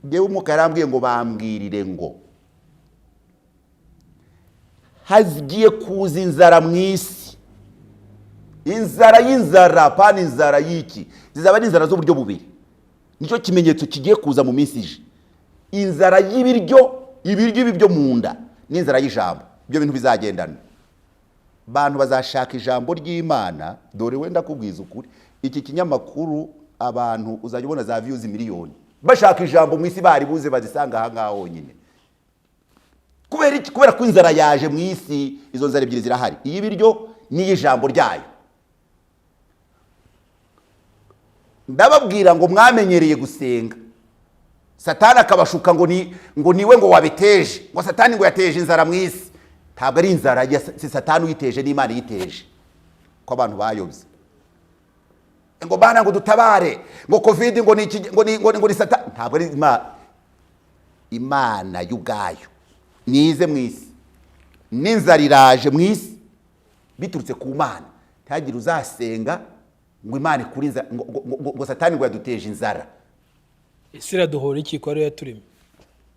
ngewe umwuka yarambwiye ngo bambwirire ngo hagiye kuza inzara mu isi, inzara y'inzara, pana inzara y'iki, zizaba ari inzara z'uburyo bubiri. Nicyo kimenyetso kigiye kuza mu minsi ije, inzara y'ibiryo, ibiryo ibi byo mu nda, n'inzara y'ijambo. Ibyo bintu bizagendana. Bantu bazashaka ijambo ry'Imana. Dore wenda kubwiza ukuri, iki kinyamakuru abantu uzajya ubona za views miliyoni bashaka ijambo mu isi, bari buze bazisanga aha ngaho honyine. Kubera ko inzara yaje mu isi, izo nzara ebyiri zirahari, iy'ibiryo n'iy'ijambo ryayo. Ndababwira ngo mwamenyereye gusenga, Satani akabashuka ngo niwe ngo wabiteje, ngo Satani ngo yateje inzara mu isi. Ntabwo ari inzara ya Satani uyiteje, n'Imana yiteje, ko abantu bayobye. Ngo bana ngo dutabare, ngo covid ngo ni Satani. Ntabwo ari Imana y'ubwayo nize mu isi. N'inzara iraje mu isi biturutse ku Mana. Ntagira uzasenga ngo Imana ikuri inzara, ngo Satani ngo yaduteje inzara. Ese iraduhora iki ko ari yaturimo?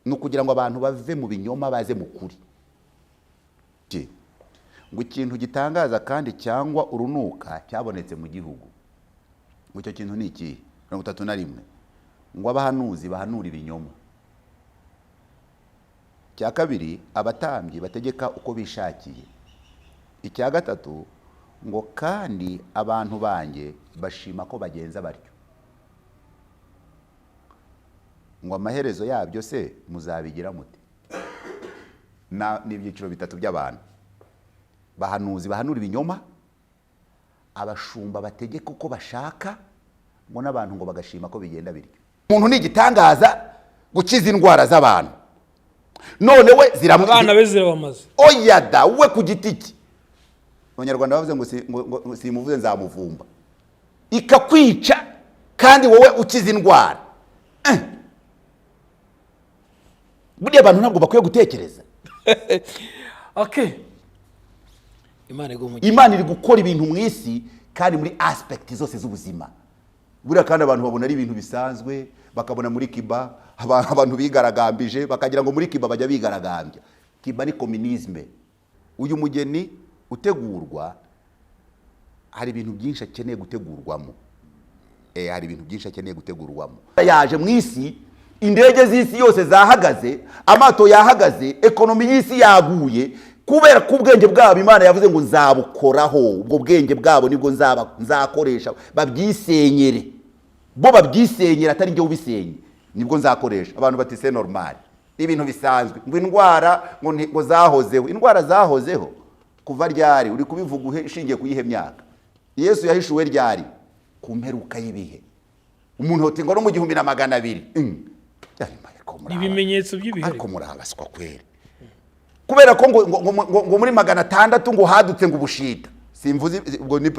No kugira ngo abantu bave mu binyoma baze mu kuri. Ngo ikintu gitangaza kandi cyangwa urunuka cyabonetse mu gihugu. Ngo icyo kintu ni iki? 31. Ngo abahanuzi bahanura ibinyoma. Cya kabiri, abatambyi bategeka uko bishakiye. Icya gatatu, ngo kandi abantu banjye bashima ko bagenza batyo. Ngo amaherezo yabyo se muzabigira mute? Ni ibyiciro bitatu by'abantu. Bahanuzi bahanura ibinyoma, abashumba bategeka uko bashaka, ngo n'abantu ngo bagashima ko bigenda bityo. Umuntu ni igitangaza gukiza indwara z'abantu. None we abana be zirabamaze. Oya da, we ku giti cye. Abanyarwanda bavuze ngo simuvuze nzamuvumba. Ikakwica kandi wowe ukiza indwara. Buriya abantu ntabwo bakwiye gutekereza. Okay. Imana iri gukora ibintu mu isi kandi muri aspect zose z'ubuzima. Buriya kandi abantu babona ari ibintu bisanzwe, bakabona muri Kiba abantu bigaragambije, bakagira ngo muri Kiba bajya bigaragambya. Kiba ni communisme. Uyu mugeni utegurwa, hari ibintu byinshi akeneye gutegurwamo. Hari ibintu byinshi akeneye gutegurwamo. Yaje mu isi, indege z'isi yose zahagaze, amato yahagaze, ekonomi y'isi yaguye, kubera ko ubwenge bwabo Imana yavuze ngo nzabukoraho. Ubwo bwenge bwabo nibwo nzakoresha, babyisenyere. Bo babyisenyera atari njye ubisenye, nibwo nzakoresha. Abantu bati c'est normal, ibintu bisanzwe. Ngo indwara ngo zahozeho. Indwara zahozeho kuva ryari? Uri kubivuga ushingiye kuyihe myaka? Yesu yahishuwe ryari? Ku mperuka y'ibihe. Umuntu hote ngo no mu 1200. Ibimenyetso by'ibihe. Ariko murabaswa kwere. Kubera ko ngo muri 600 ngo hadutse ngo ubushita. Simvuze ubwo ni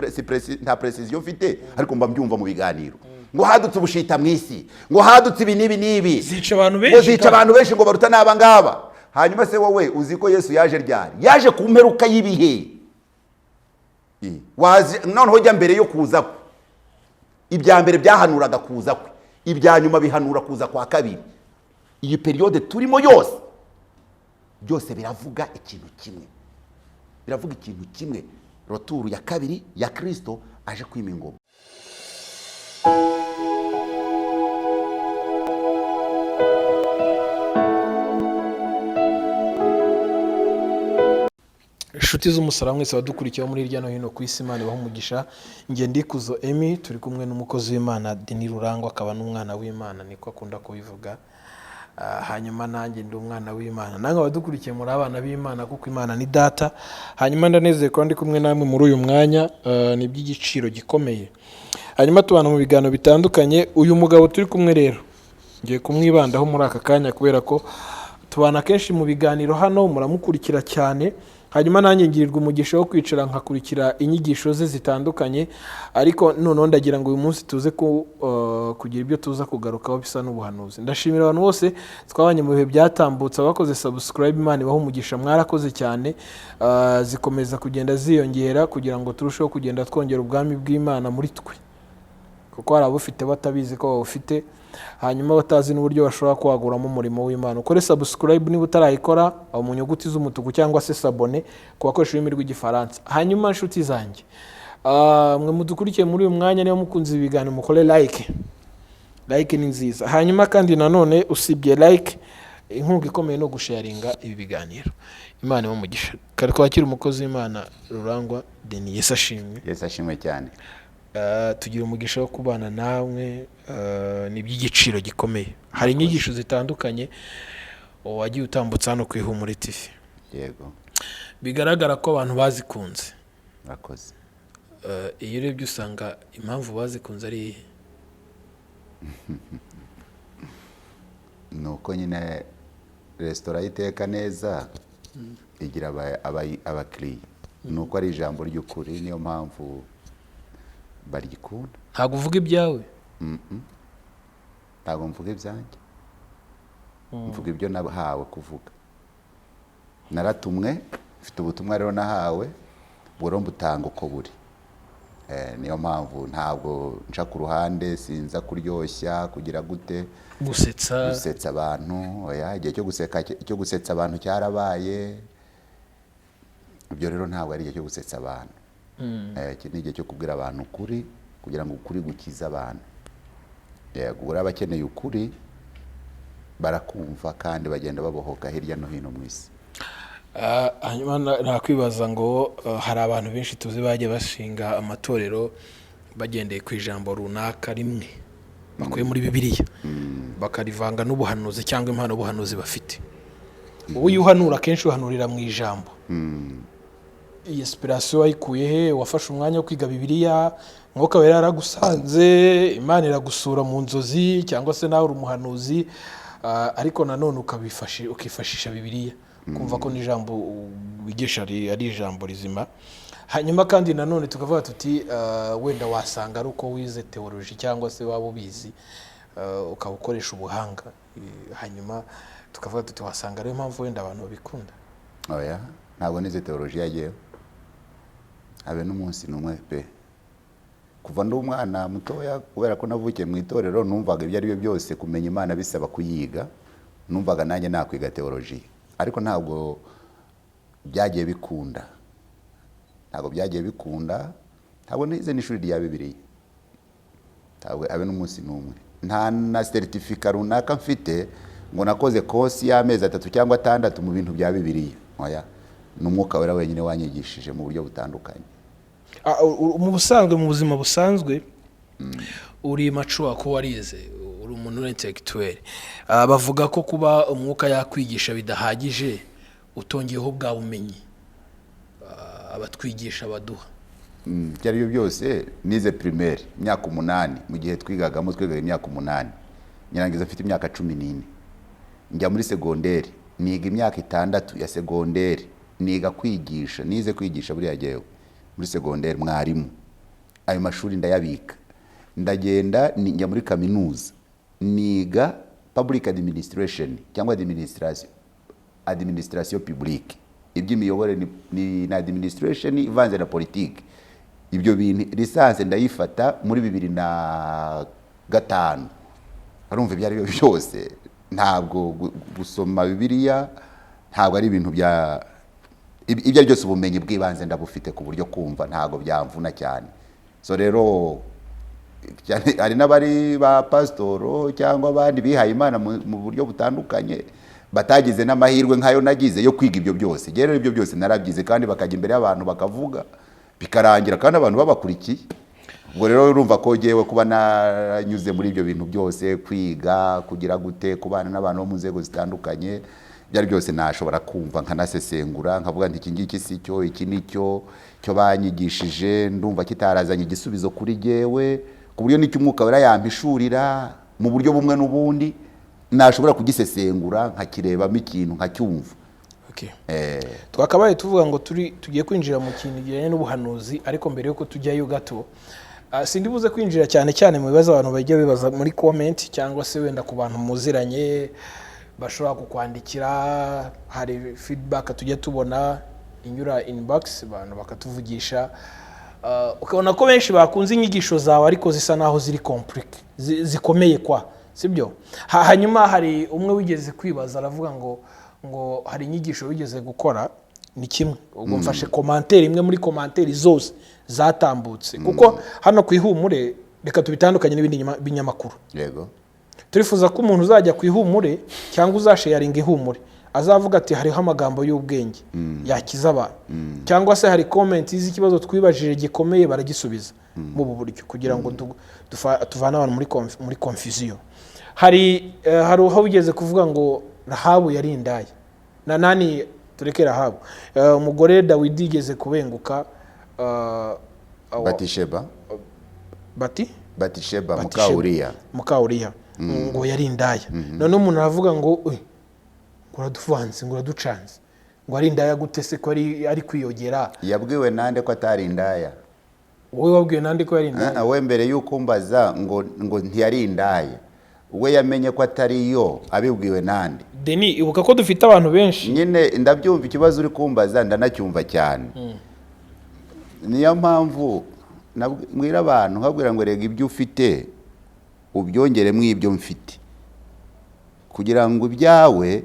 nta precision mfite, ariko mba mbyumva mu biganiro. Ngo hadutse ubushita mu isi, ngo hadutse ibi nibi. Zica abantu benshi. Ngo zica abantu benshi, ngo baruta n'aba ngaba. Hanyuma se wowe uzi ko Yesu yaje ryari? Yaje ku mperuka y'ibihe. Noneho jya mbere yo kuza kwe. Ibya mbere byahanuraga kuza kwe, ibya nyuma bihanura kuza kwa kabiri. Iyi periode turimo yose byose biravuga ikintu kimwe. Biravuga ikintu kimwe. Roturu ya kabiri ya Kristo aje kwima ingoma. Inshuti z'umusaraba mwese badukurikiye muri hirya no hino ku isi, Imana ibahe umugisha. Nge Ndikuzo Emmy, turi kumwe n'umukozi w'Imana Denis Rurangwa, akaba n'umwana w'Imana, niko akunda kubivuga. Hanyuma nanjye ndi umwana w'Imana. Nange badukurikiye muri abana b'Imana, kuko Imana ni data. Hanyuma ndanezeye ko ndi kumwe namwe muri uyu mwanya, ni by'igiciro gikomeye. Hanyuma tubana mu biganiro bitandukanye. Uyu mugabo turi kumwe rero ngiye kumwibandaho muri aka kanya, kubera ko tubana kenshi mu biganiro hano, muramukurikira cyane. Hanyuma nanjye ngirirwa umugisha wo kwicara nkakurikira inyigisho ze zitandukanye, ariko noneho ndagira ngo uyu munsi tuze kugira ibyo tuza kugarukaho bisa n'ubuhanuzi. Ndashimira abantu bose twabanye mu bihe byatambutse, abakoze subscribe, Imana ibahe umugisha, mwarakoze cyane. Zikomeza kugenda ziyongera kugira ngo turusheho kugenda twongera ubwami bw'Imana muri twe, kuko hari abufite batabizi ko bawufite. hanyuma batazi n'uburyo bashobora kwaguramo umurimo w'Imana. Ukore subscribe niba utarayikora aho mu nyuguti z'umutuku cyangwa se s'abonner ku bakoresha ururimi rw'igifaransa. Hanyuma inshuti zanjye, mwe mudukurikiye muri uyu mwanya niba mukunze ibiganiro mukore like ni nziza. Hanyuma kandi nanone usibye like, inkunga ikomeye no gusharinga ibi biganiro. Imana imugisha. Kare twakira umukozi w'Imana Rurangwa Denis. Yesu ashimwe. Yesu ashimwe cyane. Tugira umugisha wo kubana nawe, ni by'igiciro gikomeye. Hari inyigisho zitandukanye wagiye utambutsa hano ku Ihumure TV. Yego. Bigaragara ko abantu bazikunze. Murakoze. Iyo urebye usanga impamvu bazikunze ari iyihe? Nuko nyine resitora yiteka neza igira abakiriya. Nuko ari ijambo ry'ukuri, niyo mpamvu barikunda. Ntabwo uvuga ibyawe? Ntabwo mvuga ibyanjye, mvuga ibyo nahawe kuvuga. Naratumwe, mfite ubutumwa rero nahawe, bwo mbutanga uko buri. Niyo mpamvu ntabwo nca ku ruhande, sinza kuryoshya kugira gute, gusetsa abantu. Oya, igihe cyo gusetsa abantu cyarabaye. Ibyo rero ntabwo ari igihe cyo gusetsa abantu. Iki ni igihe cyo kubwira abantu ukuri, kugira ngo ukuri gukiza abantu. Yego, abakeneye ukuri barakumva kandi bagenda babohoka hirya no hino mu isi. Hanyuma nakwibaza ngo hari abantu benshi tuzi bagiye bashinga amatorero bagendeye ku ijambo runaka rimwe bakuye muri Bibiliya, bakarivanga n'ubuhanuzi cyangwa impano ubuhanuzi bafite. Wowe uhanura kenshi uhanurira mu ijambo. Iyi inspiration wayikuye he? Wafashe umwanya wo kwiga Bibiliya, Mwuka Wera yaragusanze, Imana iragusura mu nzozi, cyangwa se nawe uri umuhanuzi, ariko nanone ukifashisha Bibiliya kumva ko n'ijambo wigisha ari ijambo rizima. Hanyuma kandi nanone tukavuga tuti wenda wasanga ari uko wize theology cyangwa se waba ubizi ukawukoresha ubuhanga. Hanyuma tukavuga tuti wasanga ariyo mpamvu wenda abantu babikunda. Oya, ntabwo nize theology yagiye. Habe n'umunsi numwe pe. Kuva ndi umwana mutoya, kubera ko navukiye mu itorero, numvaga ibyo ari byo byose kumenya Imana bisaba kuyiga. Numvaga nanjye nakwiga theology. Ariko ntabwo byagiye bikunda. Ntabwo nize n'ishuri rya Bibiliya. Ntabwo habe n'umunsi numwe. Nta na certificate runaka mfite ngo nakoze course y'amezi 3 cyangwa 6 mu bintu bya Bibiliya. Oya, n'Umwuka Wera wenyine wanyigishije mu buryo butandukanye. Mu busanzwe, mu buzima busanzwe, uri mature ko warize, uri umuntu intellectuel. Bavuga ko kuba umwuka yakwigisha bidahagije, utongeyeho bwa bumenyi abatwigisha baduha. Byari byo byose nize primaire imyaka 8, mu gihe twigaga imyaka 8. Nyarangiza mfite imyaka 14. Njya muri secondaire niga imyaka 6 ya secondaire, niga kwigisha, nize kwigisha buri yagewe muri secondaire mwarimu. Ayo mashuri ndayabika. Ndagenda njya muri kaminuza niga public administration cyangwa administration publique. Iby'imiyoborere ni administration ivanze na politique. Ibyo bintu lisanse ndayifata muri 2005. Arumva byari byo byose. Ntabwo gusoma Bibiliya ntabwo ari ibintu bya ibyo byose ubumenyi bw'ibanze ndabufite ku buryo kumva ntabwo byamvuna cyane. So rero hari n'abari ba pastoro cyangwa abandi bihaye Imana mu buryo butandukanye batagize n'amahirwe nkayo nagize yo kwiga ibyo byose. Rero ibyo byose narabyize kandi bakajya imbere y'abantu bakavuga bikarangira kandi abantu babakurikiye. Ubwo rero urumva ko jewe kuba nanyuze muri ibyo bintu byose, kwiga kugira gute, kubana n'abantu bo mu nzego zitandukanye, byari byose nashobora kumva nkanasesengura nkavuga nti iki ngiki si cyo, iki nicyo cyo banyigishije, ndumva kitarazanye igisubizo kuri jewe, ku buryo n'icyo Umwuka Wera yampishurira mu buryo bumwe n'ubundi nashobora kugisesengura nkakirebamo ikintu nkacyumva. Twakabaye tuvuga ngo tugiye kwinjira mu kintu kijyanye n'ubuhanuzi, ariko mbere yuko tujyayo gato, sindi buze kwinjira cyane mu bibazo abantu bajya bibaza muri comment cyangwa se wenda ku bantu muziranye bashobora kukwandikira. Hari feedback tujya tubona inyura inbox, abantu bakatuvugisha, ukabona ko benshi bakunze inyigisho zawe ariko zisa naho ziri complicated, zikomeye sibyo. Hanyuma hari umwe wigeze kwibaza aravuga ngo hari inyigisho wigeze gukora ni kimwe, ubwo mfashe commentaire imwe muri commentaire zose zatambutse, kuko hano ku Ihumure reka tubitandukanye n'ibindi binyamakuru. Yego. Turifuza ko umuntu uzajya ku Ihumure cyangwa uzasharinga Ihumure azavuga ati hariho amagambo y'ubwenge yakiza abantu, cyangwa se hari comment z'ikibazo twibajije gikomeye baragisubiza mu buryo kugira ngo tuvane abantu muri confusion. Hari aho bigeze kuvuga ngo Rahabu yari indaya na nani, tureke Rahabu, umugore Dawidi igeze kubenguka Batisheba muka Uriya ngo yari indaya. None umuntu aravuga ngo uraduvanze ngo uraducanze ngo ari indaya gute se ko ari kwiyogera? Yabwiwe nande ko atari indaya? Wowe wabwiwe nande ko yari indaya? We mbere yuko mbaza ngo ntiyari indaya, we yamenye ko atari yo, abibwiwe nande? Deni, ibuka ko dufite abantu benshi. Nyine ndabyumva ikibazo uri kumbaza, ndanacyumva cyane. Niyo mpamvu mwira abantu nkabwira ngo rega ibyo ufite ubyongere mu ibyo mfite, kugira ngo ibyawe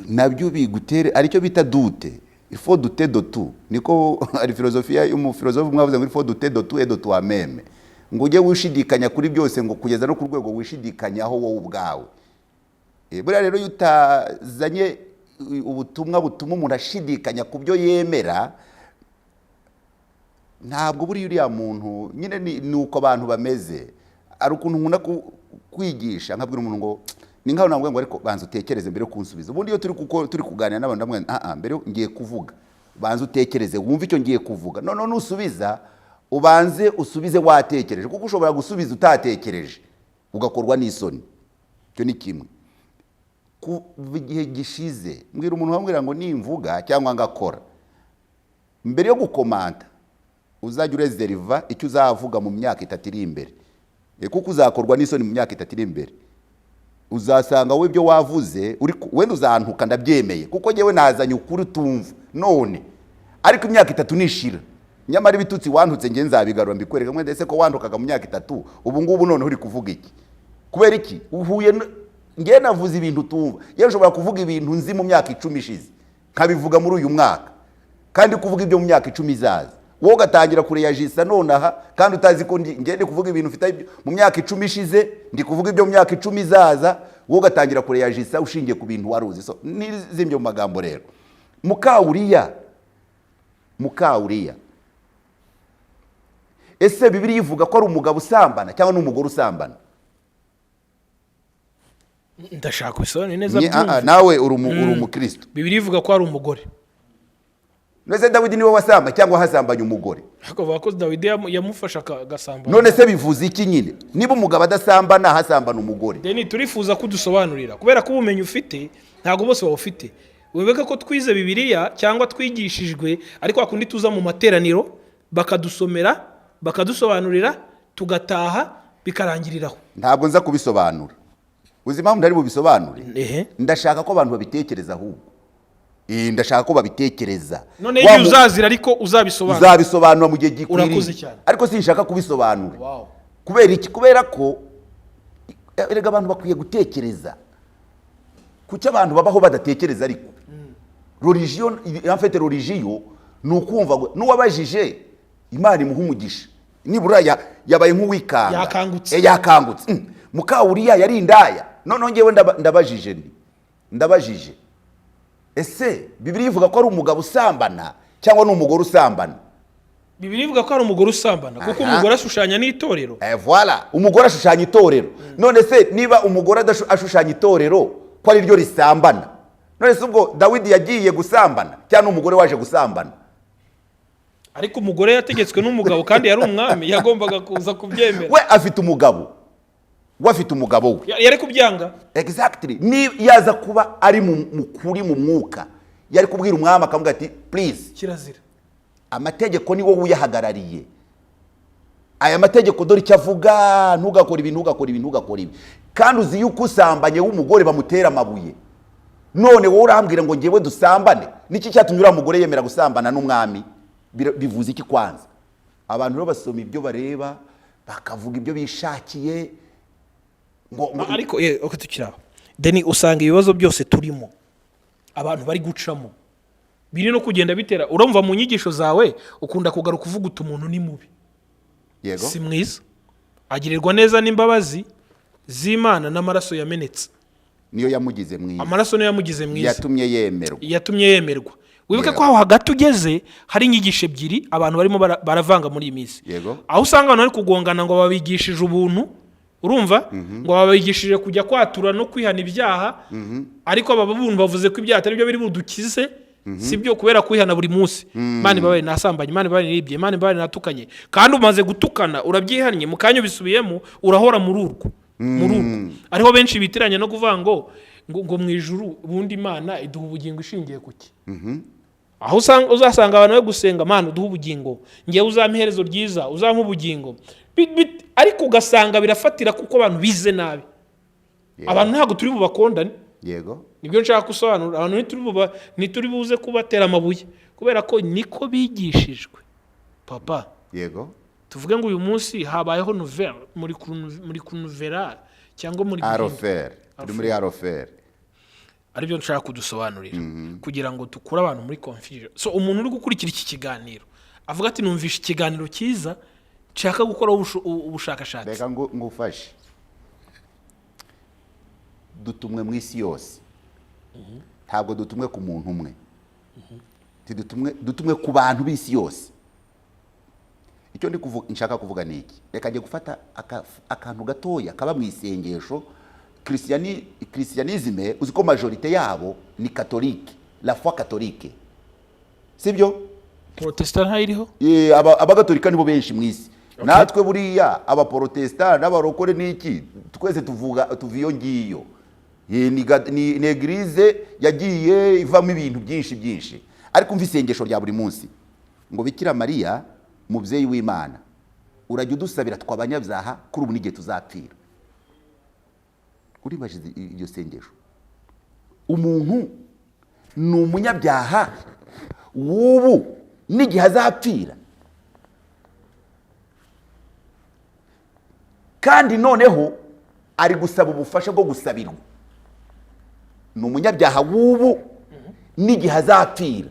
nabyo bigutere, aricyo bita dute. Il faut douter de tout. Niko ari filosofia y'umufilosofe mwavuze ngo il faut douter de tout et de toi-même. Ngo ujye wishidikanya kuri byose, ngo kugeza no ku rwego wishidikanyaho wowe ubwawe. Buriya rero utazanye ubutumwa butuma umuntu ashidikanya ku byo yemera, ntabwo buri uriya muntu nyine ni uko abantu bameze. Ari ukuntu nkunda kwigisha nkabwira umuntu ngo ni nkaho nabwo ngo ariko banza utekereze mbere yo kunsubiza. Ubundi iyo turi kuganira n'abantu ndamwe mbere ngiye kuvuga, banza utekereze wumve icyo ngiye kuvuga, none nusubiza ubanze usubize watekereje, kuko ushobora gusubiza utatekereje ugakorwa n'isoni. Cyo ni kimwe. Ku gihe gishize mbwira umuntu wambwira ngo nimvuga cyangwa ngakora, mbere yo gukomanta uzajya urezeriva icyo uzavuga mu myaka 3 iri imbere, kuko uzakorwa n'isoni mu myaka 3 iri imbere. Uzasanga we ibyo wavuze wenda uzantuka, ndabyemeye kuko ngewe nazanye ukuri tumva none, ariko imyaka 3 nishira, nyamara ibitutsi wantutse nge nzabigarura mbikwereka. Mwende ese ko wantukaga mu myaka 3 ubu ngubu none uri kuvuga iki? Kubera iki? Uhuye nge navuze ibintu tumva. Yewe ushobora kuvuga ibintu nzi mu myaka 10 ishize nkabivuga muri uyu mwaka, kandi kuvuga ibyo mu myaka 10 izaza wowe ugatangira kureyajisa nonaha, kandi utazi ko ngende kuvuga ibintu ufite mu myaka 10 ishize, ndi kuvuga ibyo mu myaka 10 izaza, wowe ugatangira kureyajisa ushingiye ku bintu waruzi. So nizimye mu magambo rero, muka Uriya ese Bibiliya ivuga ko ari umugabo usambana cyangwa n'umugore usambana? Ndashaka kubisona neza. Nawe uri umukristo. Bibiliya ivuga ko ari umugore. None Dawidi niwe wasamba cyangwa hasambanya umugore? Akavuga ko Dawidi yamufasha agasambana. None se bivuze iki nyine? Niba umugabo adasambana hasambana umugore? Deni, turifuza kudusobanurira kubera ko ubumenyi ufite ntago bose bawufite. Webeka ko twize Bibiliya cyangwa twigishijwe, ariko akundi tuza mu materaniro bakadusomera bakadusobanurira tugataha bikarangiriraho. Ntabwo nza kubisobanura. Uzi impamvu ndari bubisobanure? Ndashaka ko abantu babitekereza ahubwo. Ndashaka ko babitekereza. None iyo uzazira ariko uzabisobanura mu gihe gikwiriye. Ariko sinshaka kubisobanura. Wow. Kubera iki? Kubera ko erega abantu bakwiye gutekereza. Kuki abantu babaho badatekereza ariko? Religion, en fait religion nukumva nuwabajije Imana imuha umugisha. Nibura yabaye nk'uwikanga. Yakangutse. Muka Uriya yari indaya. None ngewe ndabajije. Ese Bibiliya ivuga ko ari umugabo usambana cyangwa n'umugore usambana? Bibiliya ivuga ko ari umugore usambana kuko umugore ashushanya n'itorero. Voilà, umugore ashushanya itorero. None se niba umugore ashushanya itorero ko ari ryo risambana, none se ubwo Dawidi yagiye gusambana cyangwa umugore waje gusambana? Ariko umugore yategetswe n'umugabo kandi yari umwami, yagombaga kuza kubyemera. We afite umugabo. Wafite umugabo we. Yari kubyanga. Exactly. Ni yaza kuba ari mukuri mu mwuka, yari kubwira umwami akavuga ati please kirazira. Amategeko ni wowe uyahagarariye. Aya mategeko dore icyo avuga, ntugakora ibi. Kandi uzi yuko usambanye w'umugore bamutera amabuye. None wowe urambwira ngo ngewe dusambane? Niki cyatumye ura mugore yemera gusambana n'umwami? Bivuze iki kwanza? Abantu rero basoma ibyo bareba, bakavuga ibyo bishakiye. ariko uko tukiraho Deni usanga ibibazo byose turimo abantu bari gucamo biri no kugenda bitera urumva mu nyigisho zawe ukunda kugaruka uvuga uti umuntu ni mubi yego si mwiza agirirwa neza n'imbabazi z'Imana n'amaraso yamenetse niyo yamugize mwiza amaraso niyo yamugize mwiza yatumye yemerwa wibuke ko aho hagati ugeze hari inyigisho ebyiri abantu barimo baravanga muri iyi minsi aho usanga abantu bari kugongana ngo babigishije ubuntu urumva ngo babigishije kujya kwatura no kwihana ibyaha ariko aba buntu bavuze ko ibyaha atari byo biri budukize sibyo kubera kwihana buri munsi Imana ibabaye nasambanye Imana ibabaye nibye Imana ibabaye natukanye kandi umaze gutukana urabyihannye mu kanya bisubiyemo urahora muri urwo ariho benshi bitiranye no kuvuga ngo mu ijuru ubundi Imana iduha ubugingo ishingiye kuki aho uzasanga abantu bari gusenga Mana uduha ubugingo ngiye uzampa iherezo ryiza uzampa ubugingo ariko ugasanga birafatira kuko abantu bize nabi abantu ntabwo turi bubakondane yego nibyo nshaka gusobanura abantu ntituri buze kubatera amabuye kubera ko niko bigishijwe papa yego tuvuge ngo uyu munsi habayeho nouvelle muri kunuvera cyangwa muri arofere turi muri arofere aribyo nshaka kudusobanurira kugira ngo tukure abantu muri confusion so umuntu uri gukurikira iki kiganiro avuga ati numvisha ikiganiro cyiza nshaka gukora ubushakashatsi reka ngufashe dutumwe mu isi yose ntabwo dutumwe ku muntu umwe dutumwe ku bantu b'isi yose icyo nshaka kuvuga ni iki reka njye gufata akantu gatoya kaba mu isengesho christianisme uzi ko majorite yabo ni catholique la foi catholique sibyo protestant ntayiriho abagatolika nibo benshi mu isi natwe buriya abaprotestant n'abarokore n'iki twese tuva iyo ngiyo ni eglise yagiye ivamo ibintu byinshi ariko umva isengesho rya buri munsi ngo Bikira Mariya mubyeyi w'Imana urajya udusabira tw'abanyabyaha kuri ubu n'igihe tuzapfira uribaje iryo sengesho umuntu ni umunyabyaha w'ubu n'igihe azapfira kandi noneho ari gusaba ubufasha bwo gusabirwa ni umunyabyaha w'ubu n'igihe azapfira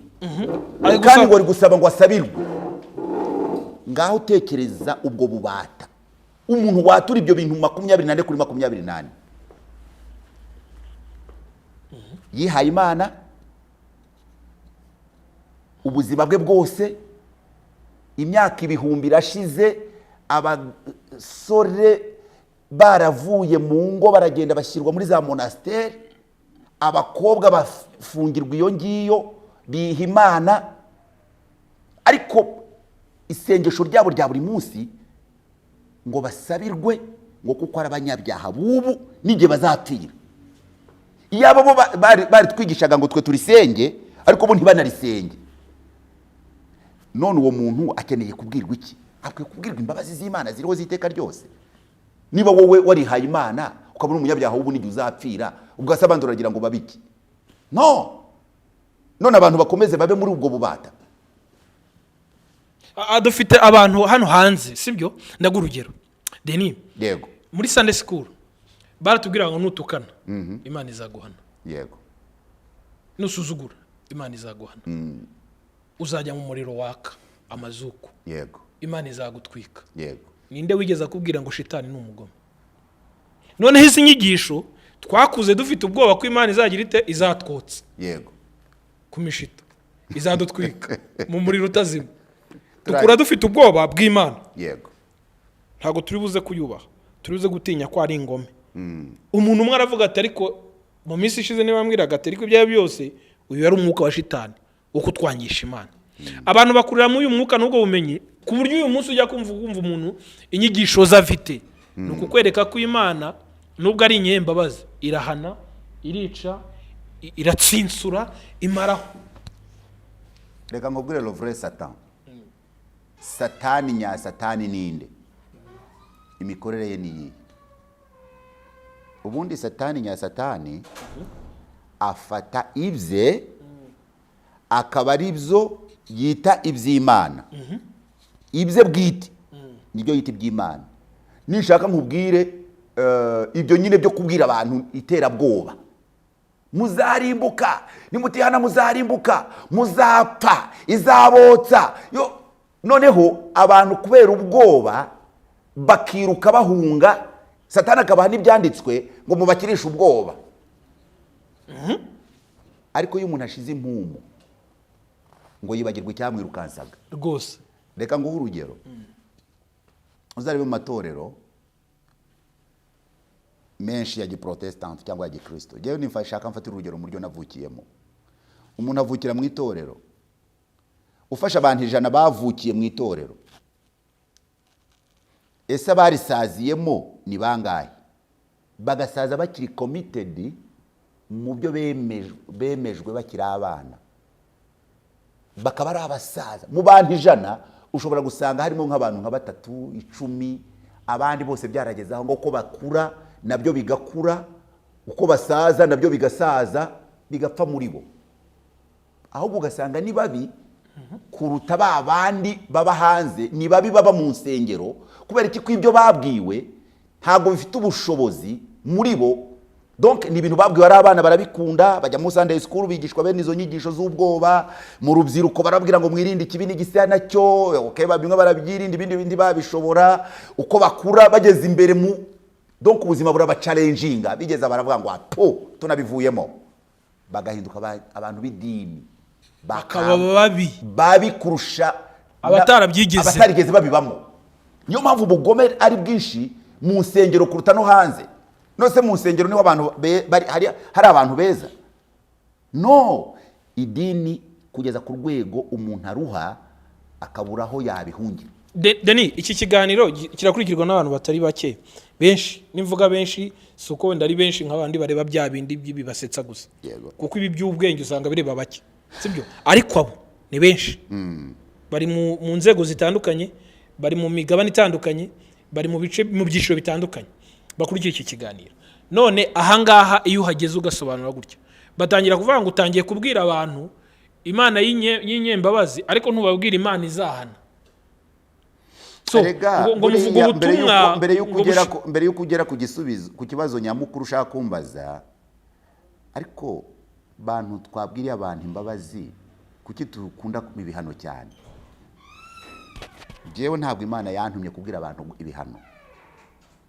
kandi ngo ari gusaba ngo asabirwe ngaho utekereza ubwo bubata umuntu watura ibyo bintu 24 kuri 24 yihaye Imana ubuzima bwe bwose imyaka ibihumbi irashize abasore baravuye mu ngo baragenda bashyirwa muri za monasteri abakobwa bafungirwa iyo ngiyo biha Imana ariko isengesho ryabo rya buri munsi ngo basabirwe ngo kuko ari abanyabyaha bubu n'igihe bazapfira iyabo bo bari twigishaga ngo twe turisenge ariko bo ntibanarisenge none uwo muntu akeneye kubwirwa iki akwiye kubwirwa imbabazi z'Imana ziriho ziteka ryose niba wowe warihaye Imana ukabona umunyabyaha w'ubu n'igihe uzapfira ubwo asabandi uragira ngo babiki none abantu bakomeze babe muri ubwo bubata dufite abantu hano hanze sibyo ndaga urugero Deni yego muri Sunday school baratubwira ngo nutukana Imana izaguhana yego nusuzugura Imana izaguhana uzajya mu muriro waka amazuku yego Imana izagutwika yego ninde wigeze akubwira ngo shitani ni umugome none hisi nyigisho twakuze dufite ubwoba ko Imana izagira ite izatwotsa yego kumishita izadutwika mu muriro utazima dukura dufite ubwoba bw'Imana yego ntago turi buze kuyubaha turi buze gutinya ko ari ingome umuntu umwe aravuga ati ariko mu minsi ishize niba mbwiraga ati ariko ibyaye byose uyu yari umwuka wa shitani wo kutwangisha Imana abantu bakurira mu uyu mwuka n'ubwo bumenyi ku buryo uyu munsi ujya kumva umuntu inyigisho zafite ni ukukwereka ko Imana nubwo ari inyembabazi irahana irica iratsinsura imaraho reka ngubwire le vrai Satan Satani nya Satani ninde imikorere ye niyi ubundi Satani nya Satani afata ibye akaba ari byo yita iby'Imana ibye bwite nibyo yita iby'Imana nishaka nkubwire ibyo nyine byo kubwira abantu iterabwoba, muzarimbuka, nimutihana muzarimbuka, muzapfa, izabotsa. Noneho abantu kubera ubwoba bakiruka bahunga, Satani akabaha n'ibyanditswe ngo mubakirishe ubwoba. Ariko iyo umuntu ashize impumu ngo yibagirwe icyamwirukansaga rwose. Reka nguhe urugero. Uzarebe mu matorero menshi ya giprotestant cyangwa ya gikristo, jewe nifashaka mfatira urugero mu ryo navukiyemo. Umuntu avukira mu itorero, ufasha abantu 100 bavukiye mu itorero, ese barisaziyemo ni bangahe? Bagasaza bakiri committed mu byo bemejwe bakiri abana, bakaba ari abasaza. Mu bantu 100 ushobora gusanga harimo nk'abantu nka 3, 10, abandi bose byaragezaho ngo ko bakura nabyo bigakura, uko basaza nabyo bigasaza, bigapfa muri bo. Ahubwo ugasanga ni babi kuruta ba bandi baba hanze, ni babi baba mu nsengero, kubera iki ko ibyo babwiwe ntabwo bifite ubushobozi muri bo. Donc ni ibintu babwiwe ari abana barabikunda, bajya mu Sunday school bigishwa bene izo nyigisho z'ubwoba, mu rubyiruko barabwira ngo mwirinde ikibi n'igisa nacyo, okay, bimwe barabyirinda ibindi babishobora. Uko bakura bageze imbere mu, donc ubuzima buraba challenginga, bigeza baravuga ngo apo tunabivuyemo, bagahinduka abantu b'idini, bakaba babi kurusha abatarigeze babibamo. Niyo mpamvu ubugome ari bwinshi mu nsengero kuruta no hanze. Nose mu nsengero niho abantu hari abantu beza. No, idini kugeza ku rwego umuntu aruha akaburaho yabihungira. Deni, iki kiganiro kirakurikirwa n'abantu batari bake. Benshi, nimvuga benshi, suko wenda ari benshi nk'abandi bareba bya bindi bibasetsa gusa. Kuko ibi by'ubwenge usanga bireba bake. Sibyo? Ariko abo ni benshi. Bari mu nzego zitandukanye, bari mu migabane itandukanye, bari mu bice mu byiciro bitandukanye. Bakurikira iki kiganiro. None ahangaha iyo uhageze ugasobanura gutya, batangira kuvuga ngo utangiye kubwira abantu Imana y'inyembabazi, ariko ntubabwira Imana izahana. So ngo muvuga ubutumwa mbere yo kugera ku gisubizo ku kibazo nyamukuru ushaka kumbaza. Ariko bantu twabwiriye abantu imbabazi, kuki tukunda ibihano cyane? Jewe ntabwo Imana yantumye kubwira abantu ibihano,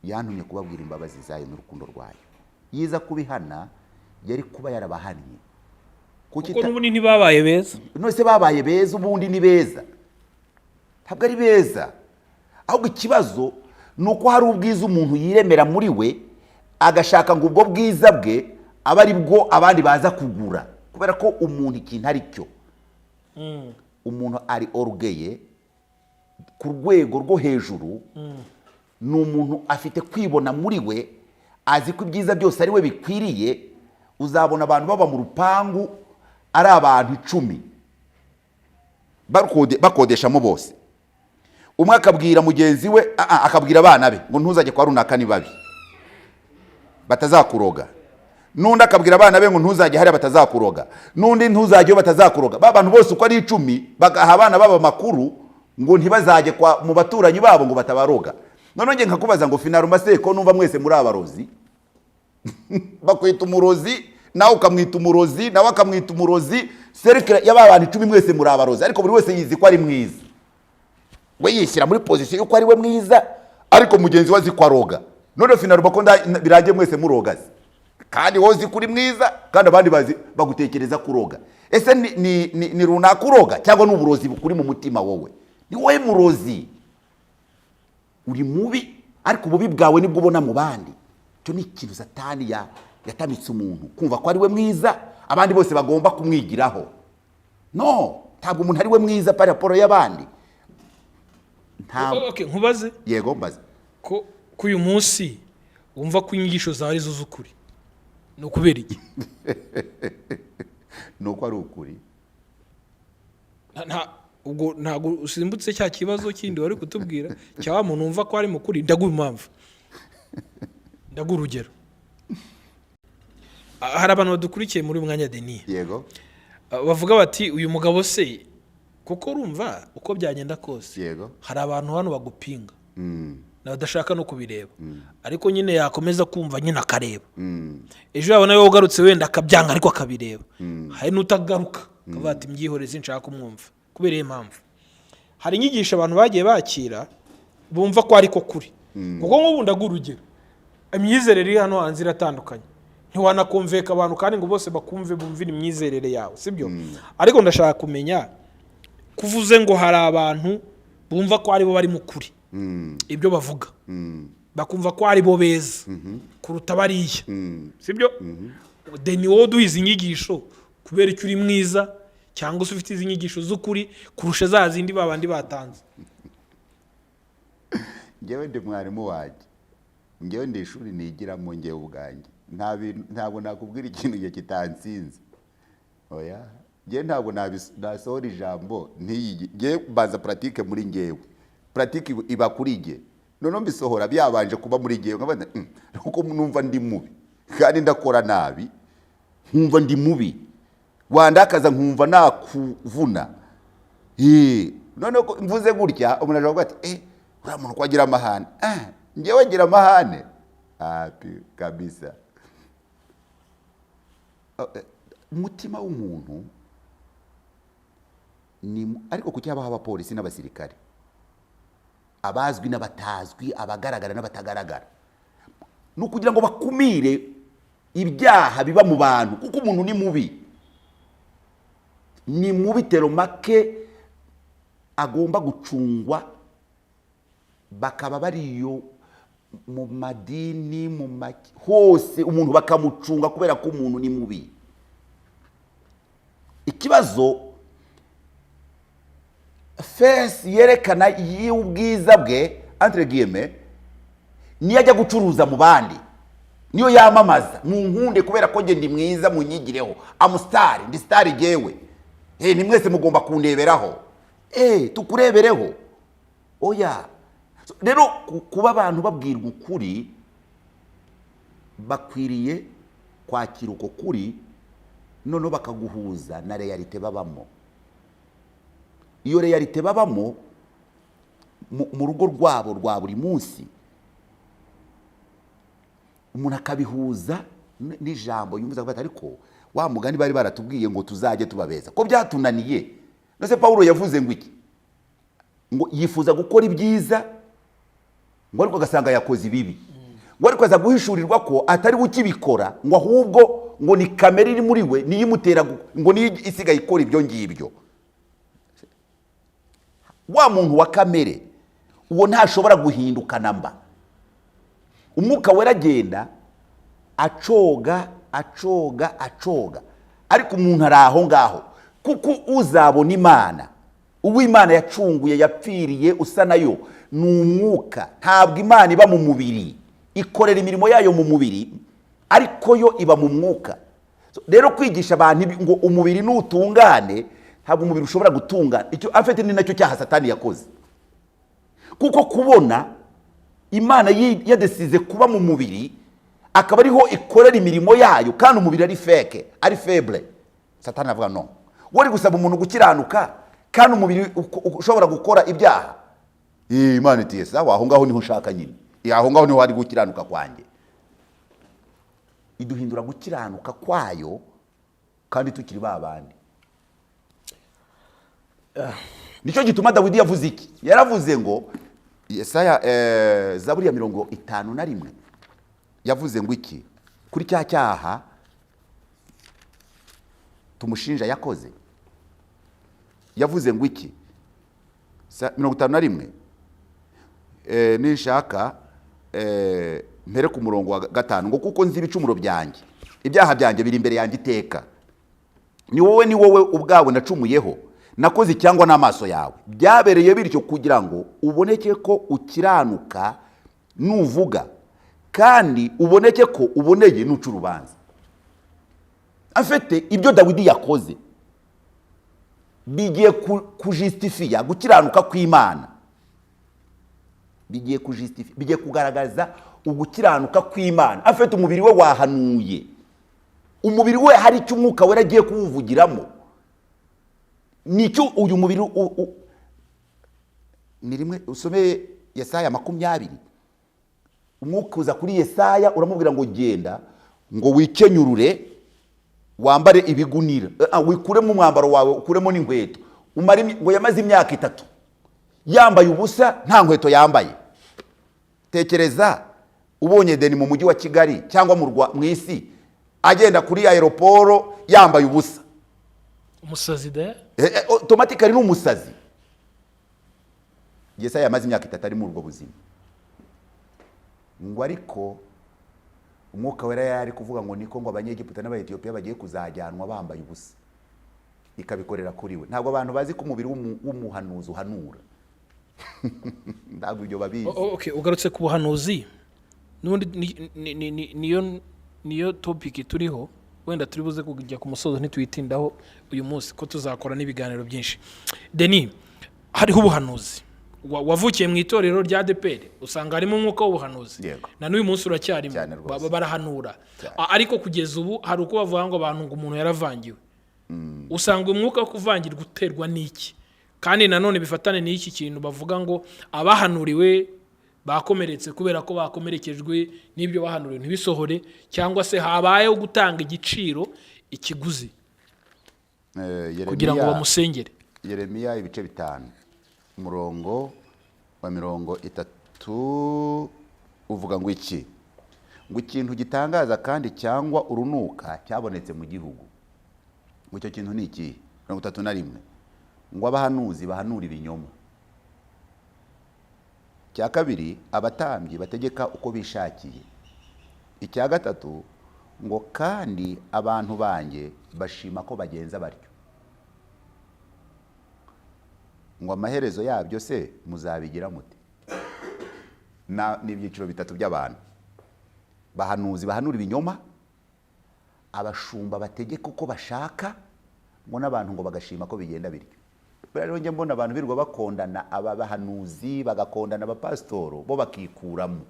yantumye kubabwira imbabazi zayo n'urukundo rwayo. Yiza kubihana yari kuba yarabahannye. Kuko n'ubundi ntibabaye beza. Nose babaye beza, ubundi ni beza? Ntabwo ari beza. Ahubwo ikibazo nuko hari ubwiza umuntu yiremera muri we, agashaka ngo ubwo bwiza bwe aba ari bwo abandi baza kugura, kubera ko umuntu ikintu ari cyo. Umuntu ari orgueil ku rwego rwo hejuru. Ni umuntu afite kwibona muri we, azi ko ibyiza byose ari we bikwiriye. Uzabona abantu baba mu rupangu ari abantu 10 bakodeshamo bose. Umwe akabwira mugenzi we, akabwira abana be ngo ntuzajye kwa runaka ni babi batazakuroga. Nundi akabwira abana be ngo ntuzajye hari batazakuroga. Nundi ntuzajye batazakuroga. Abantu bose uko ari 10 bagaha abana baba makuru ngo ntibazajye kwa mu baturanyi babo ngo batabaroga. None nge nkakubaza ngo finaro maseko numva mwese muri abarozi bakwita umurozi, nawe ukamwita umurozi, nawe akamwita umurozi. Cercle y'abantu 10 mwese muri abarozi, ariko buri wese yizi ko ari mwiza. We yishyira muri position yuko ari we mwiza, ariko mugenzi wazi ko aroga. None finaro bakonda birangiye mwese murogazi, kandi wozi kuri mwiza, kandi abandi bazi bagutekereza kuroga. Ese ni runaka uroga cyangwa n'uburozi bukuri mu mutima wowe? Ni wowe murozi, uri mubi, ariko ububi bwawe nibwo ubona mu bandi. Cyo ni ikintu Satani yatamitse umuntu, kumva ko ari we mwiza, abandi bose bagomba kumwigiraho. No, ntabwo umuntu ari we mwiza par rapport y'abandi. Okay, nkubaze. Yego mbaze. Ko uyu munsi wumva ko inyigisho zawe ari zo z'ukuri, no kubera iki? Nuko ari ukuri. Ubwo ntago usimbutse cya kibazo kindi wari kutubwira cyawa muntu umva ko ari mukuri. Ndaguha impamvu, ndaguha urugero. Hari abantu badukurikiye muri mwanya Deni. Yego. Bavuga bati uyu mugabo se kuko urumva uko byagenda kose. Yego. Hari abantu hano bagupinga. n'abadashaka no kubireba ariko nyine yakomeza kumva nyine akareba ejo yabona yo ugarutse wenda akabyanga ariko akabireba hari n'utagaruka akavuga ati mbyihoreze nshaka kumwumva kubera iyo mpamvu hari inyigisho abantu bagiye bakira bumva ko ariko kuri kuko nk'ubu ndaguha urugero imyizerere iri hano hanze iratandukanye ntiwanakumveka abantu kandi ngo bose bakumve bumvire imyizerere yawe sibyo ariko ndashaka kumenya kuvuze ngo hari abantu bumva ko aribo bari mu kuri ibyo bavuga bakumva ko aribo beza kuruta bariya sibyo deni wowe duhize inyigisho kubera icyo uri mwiza cyangwa se ufite izi nyigisho z'ukuri kurusha za zindi babandi batanze. Ngewe ndi mwarimu wanjye, ngewe ndi ishuri nigiramo ngewe ubwanjye, ntabwo nakubwira ikintu nge kitansinze. Oya, ngewe ntabwo nasohora ijambo ntiyige, ngewe baza pratique muri ngewe, pratique iba kuri nge, noneho mbisohora byabanje kuba muri ngewe nkabana kuko numva ndi mubi kandi ndakora nabi, nkumva ndi mubi, wandakaza nkumva nakuvuna. Noneho mvuze gutya umuntu avuga ati uriya muntu ko agira amahane. Ngewe ngira amahane kabisa. Umutima w'umuntu ni ariko kuki habaho abapolisi n'abasirikare, abazwi n'abatazwi, abagaragara n'abatagaragara, no kugira ngo bakumire ibyaha biba mu bantu, kuko umuntu ni mubi teromake agomba gucungwa, bakaba bariyo mu madini hose umuntu bakamucunga kubera ko umuntu ni mubi. Ikibazo face yerekana y'ubwiza bwe entre guillemets niyo ajya gucuruza mu bandi, niyo yamamaza mu nkunde kubera ko nge ndi mwiza munyigireho, amustar ndi star jewe, ni mwese mugomba kundeberaho, tukurebereho. Oya, rero kuba abantu babwirwa ukuri bakwiriye kwakira uko kuri, noneho bakaguhuza na realite babamo. Iyo realite babamo mu rugo rwabo rwa buri munsi, umuntu akabihuza n'ijambo yumva bati ariko wa mugani bari baratubwiye ngo tuzajye tubabeza ko byatunaniye. Nose Paulo yavuze ngo iki? Ngo yifuza gukora ibyiza, ngo ariko agasanga yakoze ibibi, ngo ariko aza guhishurirwa ko atari ukibikora, ngo ahubwo ngo ni kamere iri muri we niyimutera, ngo ni isigaye ikora ibyo ngibyo. Wa muntu wa kamere uwo ntashobora guhinduka namba. Umwuka wera agenda acoga, ariko umuntu ari aho ngaho, kuko uzabona Imana, uw'Imana yacunguye yapfiriye usa nayo ni umwuka. Ntabwo Imana iba mu mubiri, ikorera imirimo yayo mu mubiri, ariko yo iba mu mwuka. Rero kwigisha abantu ngo umubiri n'utungane, ntabwo umubiri ushobora gutungana. Icyo afite ni nacyo cyaha Satani yakoze, kuko kubona Imana yadesize kuba mu mubiri, akaba ariho ikorera imirimo yayo, kandi umubiri ari fake, ari faible. Satani avuga no, wari gusaba umuntu gukiranuka kandi umubiri ushobora gukora ibyaha. Imana iti yes, aho ngaho niho ushaka nyine, aho ngaho niho hari gukiranuka kwanjye. Iduhindura gukiranuka kwayo kandi tukiri babandi. Nicyo gituma Dawidi yavuze iki? Yaravuze ngo Yesaya Zaburi ya 51 yavuze ngo iki kuri cya cyaha tumushinja yakoze? Yavuze ngo iki 51 nishaka mpere ku murongo wa 5 ngo kuko nzi ibicumuro byanjye, ibyaha byanjye biri imbere yanjye iteka, ni wowe ubwawe nacumuyeho, nakoze cyangwa n'amaso yawe, byabereye bityo kugira ngo uboneke ko ukiranuka nuvuga, kandi uboneke ko uboneye nuca urubanza. Afite ibyo Dawidi yakoze bigiye kujustifia gukiranuka kw'Imana, bigiye kugaragaza ugukiranuka kw'Imana. Afite umubiri we wahanuye, umubiri we hari icyo umwuka wera agiye kuwuvugiramo. Nicyo uyu mubiri ni rimwe usome Yesaya 20 umwuka uza kuri Yesaya uramubwira ngo genda ngo wikenyurure wambare ibigunira, wikuremo umwambaro wawe ukuremo n'inkweto. Ngo yamaze imyaka 3 yambaye ubusa nta nkweto yambaye. Tekereza ubonye Deni mu mujyi wa Kigali cyangwa mu isi agenda kuri aeroporo yambaye ubusa. Umusazi de automatically ni umusazi. Yesaya yamaze imyaka 3 ari mu urwo buzima. Ngo ariko umwuka wera yari kuvuga ngo niko ngo abanyegiputa n'abayetiyopiya bagiye kuzajyanwa bambaye ubusa, ikabikorera kuri we. Ntabwo abantu bazi ko umubiri w'umuhanuzi uhanura. Ntabwo ibyo babizi. Okay, ugarutse ku buhanuzi n'undi niyo topic turiho, wenda turi buze kujya ku musozo ntitwitindaho uyu munsi ko tuzakora n'ibiganiro byinshi. Denis, hariho ubuhanuzi wavukiye mu itorero rya ADEPR, usanga harimo umwuka w'ubuhanuzi na n'uyu munsi uracyarimo, barahanura. Ariko kugeza ubu hari uko bavuga ngo abantu ngo umuntu yaravangiwe. Usanga umwuka wo kuvangirwa uterwa n'iki? Kandi nanone bifatane n'iki kintu bavuga ngo abahanuriwe bakomeretse kubera ko bakomerekejwe n'ibyo bahanuriwe ntibisohore, cyangwa se habayeho gutanga igiciro, ikiguzi kugira ngo bamusengere. Yeremiya ibice 5 umurongo wa 30 uvuga ngo iki? Ngo ikintu gitangaza kandi cyangwa urunuka cyabonetse mu gihugu. Ngo icyo kintu ni iki? 31 ngo abahanuzi bahanura ibinyoma. Cya kabiri, abatambyi bategeka uko bishakiye. Icya gatatu, ngo kandi abantu banjye bashima ko bagenza batyo. Ngo amaherezo yabyo se muzabigira mute? Ni ibyiciro 3 by'abantu. Bahanuzi bahanura ibinyoma, abashumba bategeka uko bashaka, ngo n'abantu ngo bagashima ko bigenda bityo. Rero njye mbona abantu birwa bakondana aba bahanuzi, bagakondana abapasitoro, bo bakikuramo.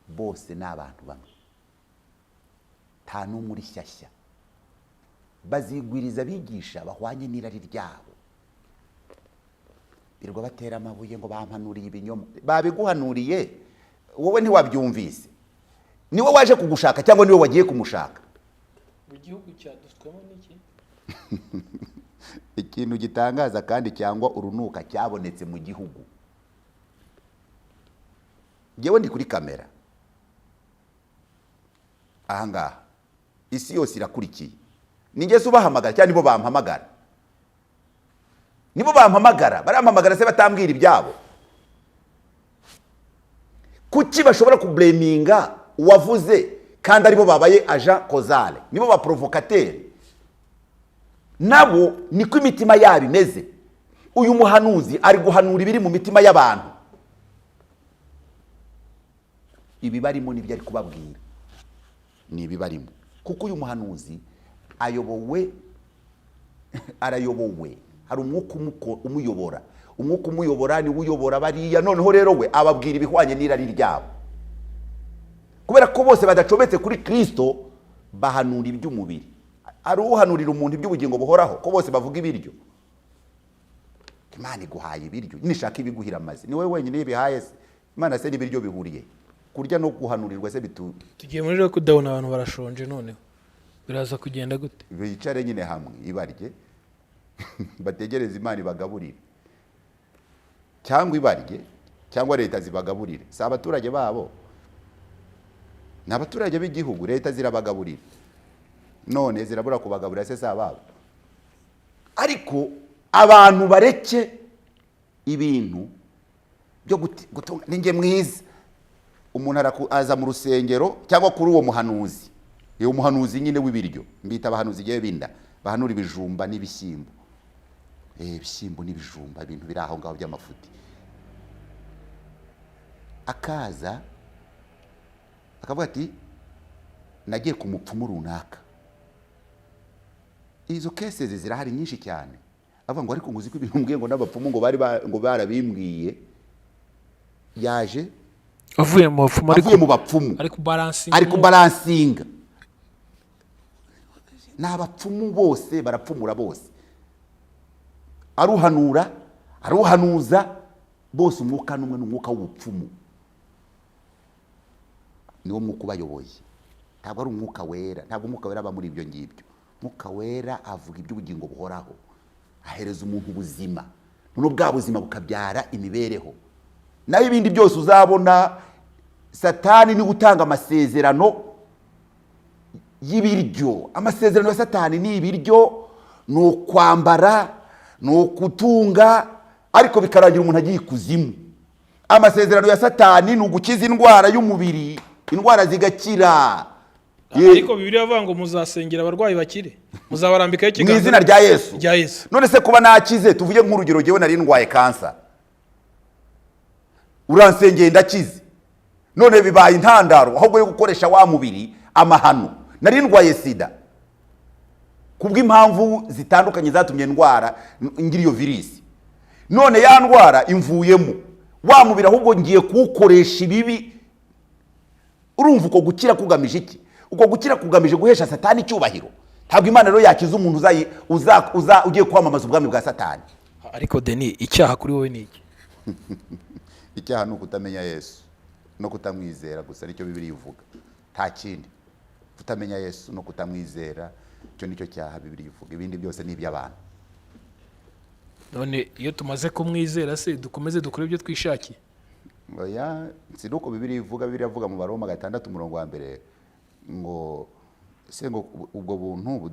Bose n'abantu bamwe, nta n'umuri shyashya. Bazigwiriza bigisha bahwanye n'irari ryabo, birwa batera amabuye ngo bampanuriye ibinyoma. Babiguhanuriye wowe ntiwabyumvise, niwe waje kugushaka cyangwa niwe wagiye kumushaka. Mu gihugu cyaduswemo n'iki? Ikintu gitangaza kandi cyangwa urunuka cyabonetse mu gihugu. Ngewe ndi kuri kamera ahangaha, isi yose irakurikiye. Ninjye subahamagara cyane nibo bampamagara. Nibo bampamagara, barampamagara se batambwira ibyabo. Kuki bashobora kublaminga uwavuze kandi aribo babaye agent causal, nibo ba provocateur? Nabo niko imitima yabo imeze. Uyu muhanuzi ari guhanura ibiri mu mitima y'abantu. Ibi barimo nibyo ari kubabwira, nibi barimo. Kuko uyu muhanuzi ayobowe, arayobowe, hari umwuka umuyobora. Umwuka umuyobora ni uyobora bariya. Noneho rero we ababwira ibihwanye n'irari ryabo, kubera ko bose badacometse kuri Kristo, bahanura iby'umubiri. Ari uhanurira umuntu iby'ubugingo buhoraho, ko bose bavuga ibiryo. Imana iguhaye ibiryo, nishaka ibiguhira amazi, ni wowe wenyine bihaye se. Imana se n'ibiryo bihuriye kurya no guhanurirwa se tugiye muri lockdown, abantu barashonje, noneho biraza kugenda gute? Bicare nyine hamwe ibarye bategereza Imana ibagaburire, cyangwa ibarye cyangwa leta zibagaburire. Si abaturage babo, ni abaturage b'igihugu, leta zirabagaburira. None zirabura kubagaburira se sababo. Ariko abantu bareke ibintu byo gutunga. Ninjye mwiza, umuntu aza mu rusengero cyangwa kuri uwo muhanuzi, uwo muhanuzi nyine w'ibiryo, mbita abahanuzi giye binda, bahanura ibijumba n'ibishyimbo. Ibishyimbo n'ibijumba, ibintu biri aho ngaho by'amafuti. Akaza akavuga ati nagiye ku mupfumu runaka. Izo cases zirahari nyinshi cyane. Avuga ngo ariko nguzi ko ibintu mbwiye ngo n'abapfumu ngo barabimbwiye. Yaje avuye mu bapfumu, ari kubalansinga. N'abapfumu bose barapfumura bose. Aruhanura, aruhanuza, bose umwuka n'umwe n'umwuka w'ubupfumu. niwo mwuka ubayoboye, ntabwo ari umwuka wera. Ntabwo umwuka wera aba muri ibyo ngibyo. Umwuka wera avuga iby'ubugingo buhoraho, ahereza umuntu ubuzima, noneho bwa buzima bukabyara imibereho. Naho ibindi byose uzabona, Satani ni gutanga amasezerano y'ibiryo. Amasezerano ya Satani ni ibiryo, ni ukwambara, ni ukutunga, ariko bikarangira umuntu agiye ikuzimu. Amasezerano ya Satani ni ugukiza indwara y'umubiri, indwara zigakira. Ariko Bibiliya avuga ngo muzasengera abarwayi bakire, muzabarambikaho ikiganza mu izina rya Yesu. Rya Yesu. None se kuba nakize, tuvuge nk'urugero, jyewe nari ndwaye kansa, uransengeye ndakize, none bibaye intandaro ahubwo yo gukoresha wa mubiri amahano. Nari ndwaye sida kubw'impamvu zitandukanye zatumye ndwara ngira iyo virisi, none ya ndwara imvuyemo, wa mubiri ahubwo ngiye kuwukoresha ibibi. Urumva uko gukira kugamije iki? Uko gukira kugamije guhesha Satani icyubahiro. Ntabwo Imana rero yakiza umuntu ugiye kwamamaza ubwami bwa Satani. Ariko Deni, icyaha kuri wowe ni iki? Icyaha ni ukutamenya Yesu no kutamwizera gusa, nicyo Bibiliya ivuga, nta kindi. Kutamenya Yesu no kutamwizera, icyo nicyo cyaha Bibiliya ivuga. Ibindi byose ni iby'abantu. None iyo tumaze kumwizera se dukomeze dukore ibyo twishakiye? Oya, si nuko Bibiliya ivuga. Bibiliya ivuga mu Baroma 6:1 ngo se ngo ubwo buntu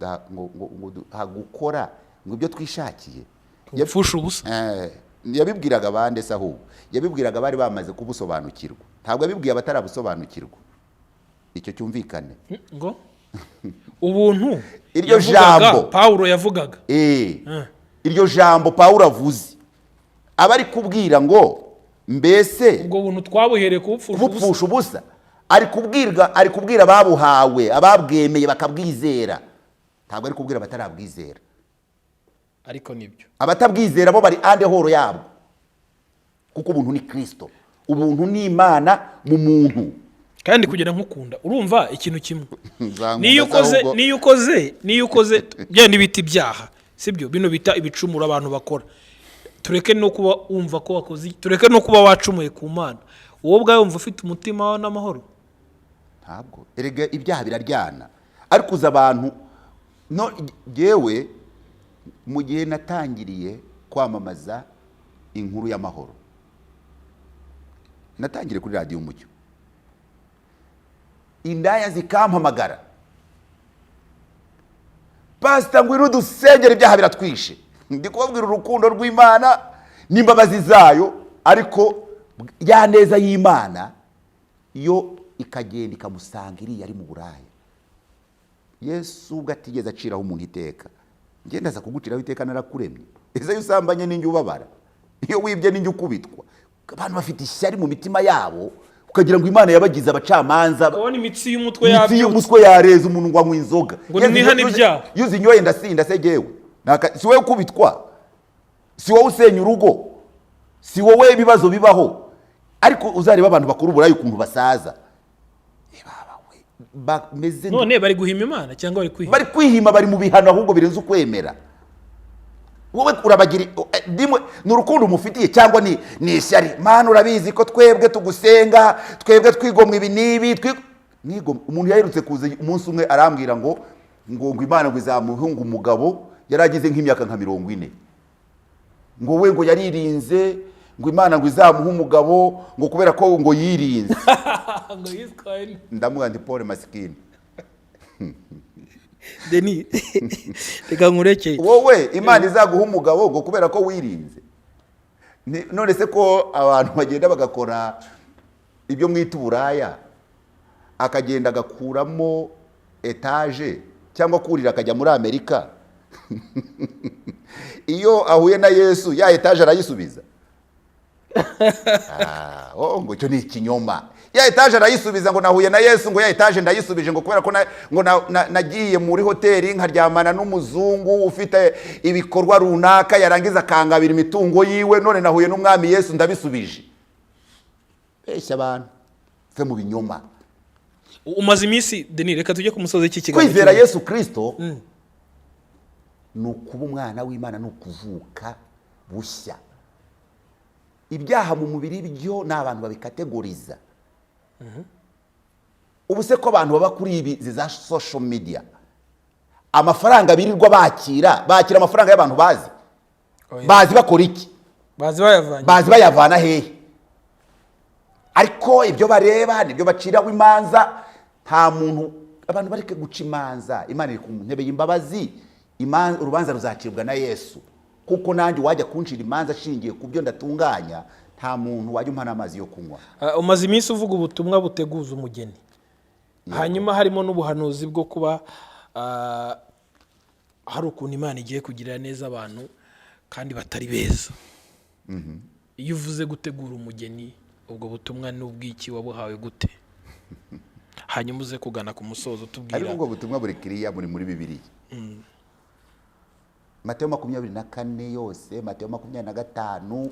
gukora ngo ibyo twishakiye, gupfusha ubusa. Yabibwiraga abandi se ahubwo? Yabibwiraga bari bamaze kubusobanukirwa, ntabwo yabibwiye abatarabusobanukirwa. Icyo cyumvikane ngo ubuntu iryo jambo Paulo yavugaga, iryo jambo Paulo avuze abari kubwira ngo mbese ubwo buntu twabuhereye kubupfusha ubusa. Ari kubwira ababuhawe, ababwemeye bakabwizera. Ntabwo ari kubwira abatarabwizera. Ariko nibyo abatabwizera bo bari ande horo yabwo, kuko ubuntu ni Kristo. Ubuntu ni Imana mu muntu. Kandi kugira nk'ukunda, urumva ikintu kimwe, niyo ukoze byandi biti byaha, sibyo? Bino bita ibicumuro abantu bakora. Tureke no kuba umva ko wakoze, tureke no kuba wacumuye ku Mana. Wowe ubwawe wumva ufite umutima n'amahoro? Ntabwo. Erega ibyaha biraryana. Ariko uza abantu, no jewe mu gihe natangiriye kwamamaza inkuru y'amahoro, natangiriye kuri Radio Umucyo, indaya zikampamagara, Pastor ngwino dusengera ibyaha biratwishe. Ndi kubabwira urukundo rw'Imana n'imbabazi zayo, ariko ya neza y'Imana yo ikagenda ikamusanga iriya ari mu buraya. Yesu ubwo atigeze aciraho umuntu iteka. Ngenda za kuguciraho iteka narakuremye. Ese usambanye n'injye ubabara, iyo wibye n'injye ukubitwa. Abantu bafite ishyari mu mitima yabo, ukagira ngo Imana yabagize abacamanza. Ubona imitsi y'umutwe yareza umuntu ngo anywe inzoga. Ngo nihane ibyaha. Yuzi nyoye ndasinda se jewe. Si wowe ukubitwa, si wowe usenya urugo, si wowe ibibazo bibaho. Ariko uzareba abantu bakuru uburayi ukuntu basaza. None bari guhima Imana cyangwa bari kwihima? Bari kwihima, bari mu bihano ahubwo birenze ukwemera. Wowe urabagira dimwe n'urukundo umufitiye cyangwa ni ishyari? Mana urabizi ko twebwe tugusenga, twebwe twigomwe ibi nibi, umuntu yahirutse kuza umunsi umwe arambwira ngo Imana ngo izamuhunga umugabo yaragize nk'imyaka nka 40, ngo we ngo yaririnze, ngo Imana ngo izamuha umugabo ngo kubera ko ngo yirinze. Ngo yitwaye. Ndamuga ndi Paul masikini. Deni, reka nkureke. Wowe Imana izaguha umugabo ngo kubera ko wirinze? None se ko abantu bagenda bagakora ibyo mwita uburaya, akagenda agakuramo etage cyangwa kurira akajya muri Amerika, iyo ahuye na Yesu ya etage arayisubiza? Ngo cyo ni ikinyoma. Ya etage arayisubiza ngo nahuye na Yesu, ngo ya etage ndayisubije ngo kubera ko ngo nagiye muri hoteli nkaryamana n'umuzungu ufite ibikorwa runaka, yarangiza akangabira imitungo yiwe, none nahuye n'umwami Yesu ndabisubije. Besha abantu fe mu binyoma. Umaze iminsi Deni, reka tujye kumusoza iki kiganiro. Kwizera Yesu Kristo ni ukuba umwana w'Imana, ni ukuvuka bushya. Ibyaha mu mubiri byo n'abantu babikategoriza. ubu se ko abantu baba kuri ibi za social media amafaranga birirwa bakira amafaranga y'abantu bazi bazi bakora iki, bazi bayavana hehe, ariko ibyo bareba nibyo baciraho imanza. Nta muntu, abantu bareke guca imanza. Imana iri ku ntebe y'imbabazi, urubanza ruzacibwa na Yesu, kuko nanjye wajya kunshira imanza ashingiye ku byo ndatunganya, nta muntu wajya umpa n'amazi yo kunywa. Umaze iminsi uvuga ubutumwa buteguza umugeni, hanyuma harimo n'ubuhanuzi bwo kuba hari ukuntu Imana igiye kugirira neza abantu kandi batari beza. Iyo uvuze gutegura umugeni, ubwo butumwa n'ubwiki wabuhawe gute? Hanyuma uze kugana ku musozo tubwira. Ariko ubwo butumwa buri kiriya muri Bibiliya. Mateyo 24 yose, Mateyo 25,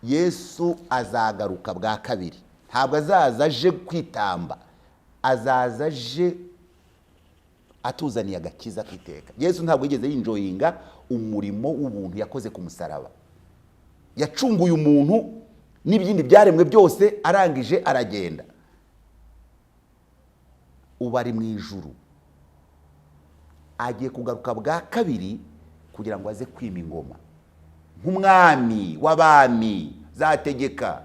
Yesu azagaruka bwa kabiri. Ntabwo azaza aje kwitamba, azaza aje atuzaniye agakiza kiteka. Yesu ntabwo yigeze yinjoyinga umurimo w'ubuntu yakoze ku musaraba. Yacunguye umuntu n'ibindi byaremwe byose, arangije aragenda. Ubu ari mu ijuru, agiye kugaruka bwa kabiri kugira ngo aze kwima ingoma nk'umwami w'abami, zategeka.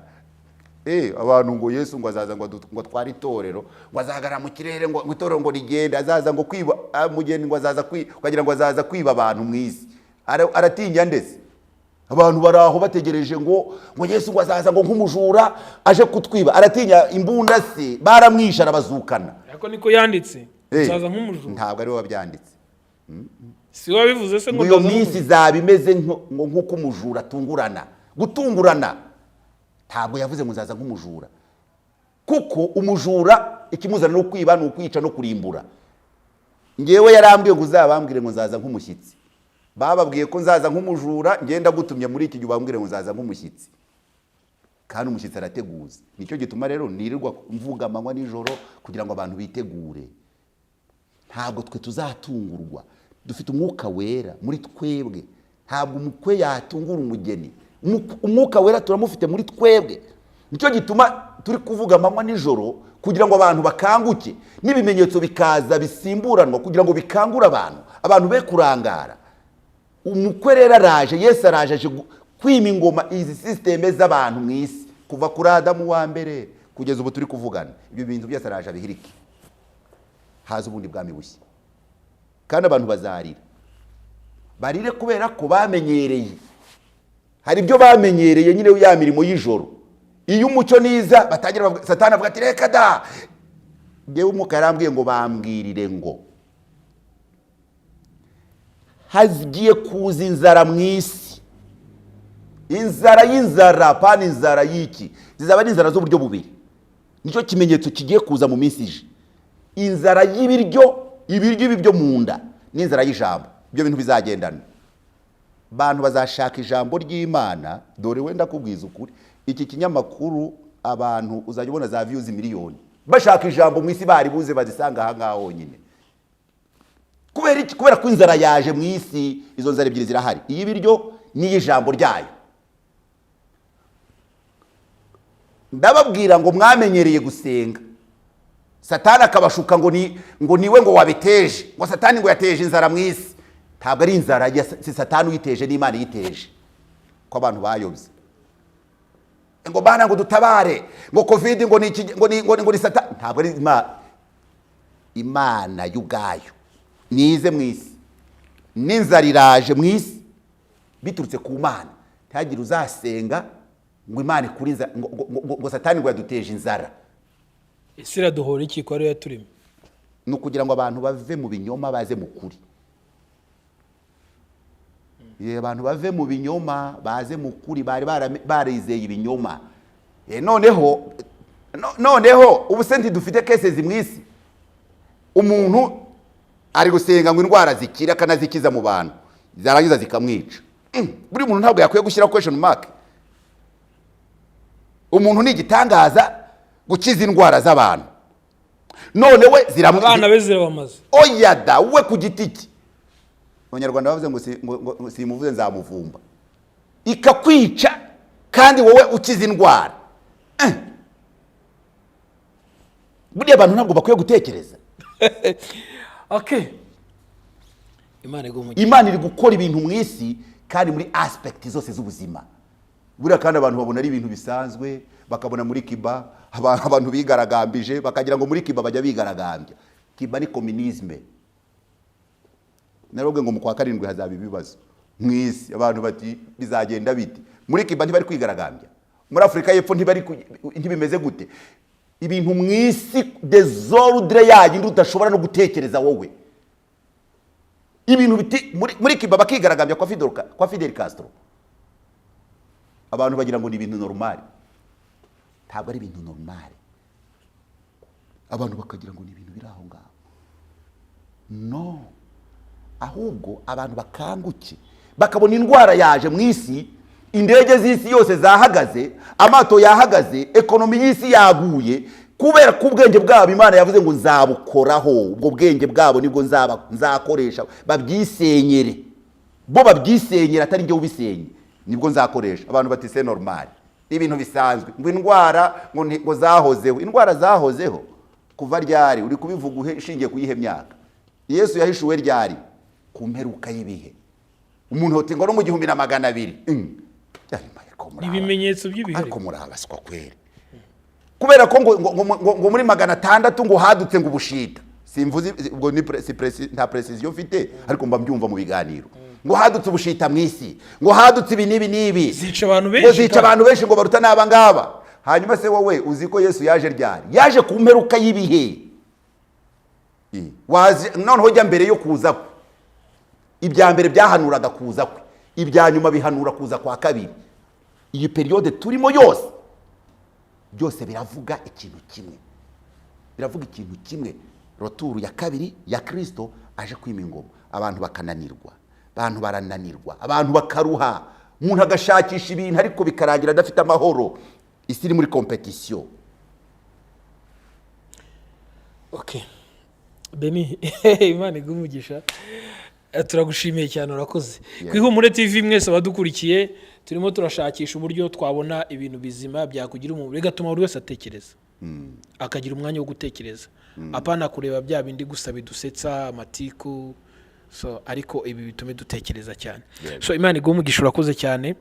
Abantu ngo Yesu ngo azaza ngo twari itorero, ngo azagara mu kirere, ngo itorero ngo rigende, azaza ngo kwiba mugeni, ngo azaza kugira ngo azaza kwiba abantu mu isi. Aratinya ndetse abantu baraho bategereje ngo Yesu ngo azaza ngo nk'umujura aje kutwiba. Aratinya imbunda se, baramwisha arabazukana. Ariko niko yanditse, azaza nk'umujura. Ntabwo ari we wabyanditse. Si wabivuze se ngo iyo minsi zaba imeze nk'uko umujura gutungurana. Ntabwo yavuze ngo nzaza nk'umujura, kuko umujura ikimuzana no kwiba, no kwica, no kurimbura. Ngewe yarambwiye ngo uzabambwire ngo nzaza nk'umushyitsi. Bababwiye ko nzaza nk'umujura, ngenda gutumye muri iki gihe ubambwire ngo nzaza nk'umushyitsi. Kandi umushyitsi arateguza. Nicyo gituma rero nirirwa mvuga amanywa nijoro kugira ngo abantu bitegure. Ntabwo twe tuzatungurwa, dufite umwuka wera muri twebwe. Ntabwo umukwe yatungura umugeni, umwuka wera turamufite muri twebwe. Nicyo gituma turi kuvuga amanywa nijoro kugira ngo abantu bakanguke, n'ibimenyetso bikaza bisimburanwa kugira ngo bikangure abantu be kurangara. Umukwe rero araje, Yesu araje aje kwima ingoma izi systeme z'abantu mu isi, kuva kuri Adamu wa mbere kugeza ubu turi kuvugana. Ibyo bintu byose araje abihirike, haza ubundi bwami bushya. Kandi abantu bazarira, barire kubera ko bamenyereye. Hari ibyo bamenyereye nyine ya mirimo y'ijoro. Iyo umucyo niza batangira Satani avuga ati reka da. Ngewe umwuka yarambwiye ngo bambwirire ngo hagiye kuza inzara mu isi. Inzara pani inzara y'iki, zizaba ari inzara z'uburyo bubiri. Nicyo kimenyetso kigiye kuza mu minsi ije. Inzara y'ibiryo ibi byo mu nda, n'inzara y'ijambo. Ibyo bintu bizagendana. Bantu bazashaka ijambo ry'Imana. Dore wenda kubwiza ukuri, iki kinyamakuru abantu uzajya ubona za views miliyoni bashaka ijambo mu isi, bari buze bazisanga aha ngaho honyine. Kubera iki? Kubera ko inzara yaje mu isi. Izo nzara ebyiri zirahari, iy'ibiryo n'iy'ijambo ryayo. Ndababwira ngo mwamenyereye gusenga, Satani akabashuka ngo niwe ngo wabiteje, ngo Satani ngo yateje inzara mu isi. Ntabwo ari inzara ya Satani uyiteje, n'Imana yiteje. Ko abantu bayobye ngo bana ngo dutabare, ngo covid ngo ni Satani. Ntabwo ari Imana y'ubwayo nize mu isi. N'inzara iraje mu isi biturutse ku Mana. Ntihagire uzasenga ngo Imana ikuri inzara, ngo Satani ngo yaduteje inzara. Ese iraduhora iki ko ari yaturimo? Ni ukugira ngo abantu bave mu binyoma baze mu kuri. Abantu bave mu binyoma baze mu kuri. Bari barizeye ibinyoma. Noneho ubu se dufite cases mu isi. Umuntu ari gusenga ngo indwara zikira akanazikiza mu bantu, zarangiza zikamwica. Buri muntu ntabwo yakwiye gushyira question mark. Umuntu ni igitangaza gukiza indwara z'abantu, none we abana be zirabamaze. Oya da, we ku giti cye. Abanyarwanda bavuze ngo simuvuze nzamuvumba. Ikakwica kandi wowe ukiza indwara. buriya abantu ntabwo bakwiye gutekereza. Okay. Imana iri gukora ibintu mu isi kandi muri aspect zose z'ubuzima. Buriya kandi abantu babona ari ibintu bisanzwe, bakabona muri Cuba abantu bigaragambije bakagira ngo muri Cuba bajya bigaragambya. Cuba ni communisme. Narobwe ngo mu kwa karindwi hazaba ibibazo mu isi, abantu bati bizagenda bite? Muri Cuba ntibari kwigaragambya, muri Afrika y'Epfo ntibimeze gute? Ibintu mu isi desordre yayo udashobora no gutekereza wowe. Ibintu biti muri Cuba bakigaragambya kwa Fidel Castro, abantu bagira ngo ni ibintu normal. Ntabwo ari ibintu normal. Abantu bakagira ngo ni ibintu biri aho ngaho. No, ahubwo abantu bakanguke bakabona indwara yaje mu isi, indege z'isi yose zahagaze, amato yahagaze, ekonomi y'isi yaguye, kubera ko ubwenge bwabo Imana yavuze ngo nzabukoraho. Ubwo bwenge bwabo nibwo nzakoresha, babyisenyere bo, babyisenyere atari njye ubisenye, nibwo nzakoresha. Abantu bati c'est normal, ibintu bisanzwe. Ngo indwara ngo zahozeho, indwara zahozeho kuva ryari? Uri kubivuga ushingiye kuyihe myaka? Yesu yahishuwe ryari? Ku mperuka y'ibihe. Umuntu hote ngo no mu 1200 ibimenyetso by'ibihe, ariko murabaswa kweri, kubera ko ngo muri 600 ngo hadutse ngo ubushita. Simvuze ubwo ni nta precision mfite, ariko mba mbyumva mu biganiro ngo hadutse ubushita mu isi, ngo hadutse ibi nibi zica abantu benshi ngo baruta n'aba ngaba. Hanyuma se wowe uzi ko Yesu yaje ryari? Yaje ku mperuka y'ibihe. Noneho jya mbere yo kuza kwe, ibya mbere byahanuraga kuza kwe, ibya nyuma bihanura kuza kwa kabiri. Iyi periode turimo yose byose biravuga ikintu kimwe, biravuga ikintu kimwe. Roturu ya kabiri ya Kristo aje kwima ingoma. Abantu bakananirwa, abantu barananirwa, abantu bakaruha, umuntu agashakisha ibintu ariko bikarangira adafite amahoro. Isi iri muri competition. Okay, Beni, Imana igumugisha. Turagushimiye cyane, urakoze. Kwihumure TV mwese abadukurikiye, turimo turashakisha uburyo twabona ibintu bizima byakugira umuntu, bigatuma buri wese atekereza, akagira umwanya wo gutekereza, apana kureba bya bindi gusa bidusetsa amatiku. So ariko ibi bitume dutekereza cyane. So Imana igumugisha, urakoze cyane.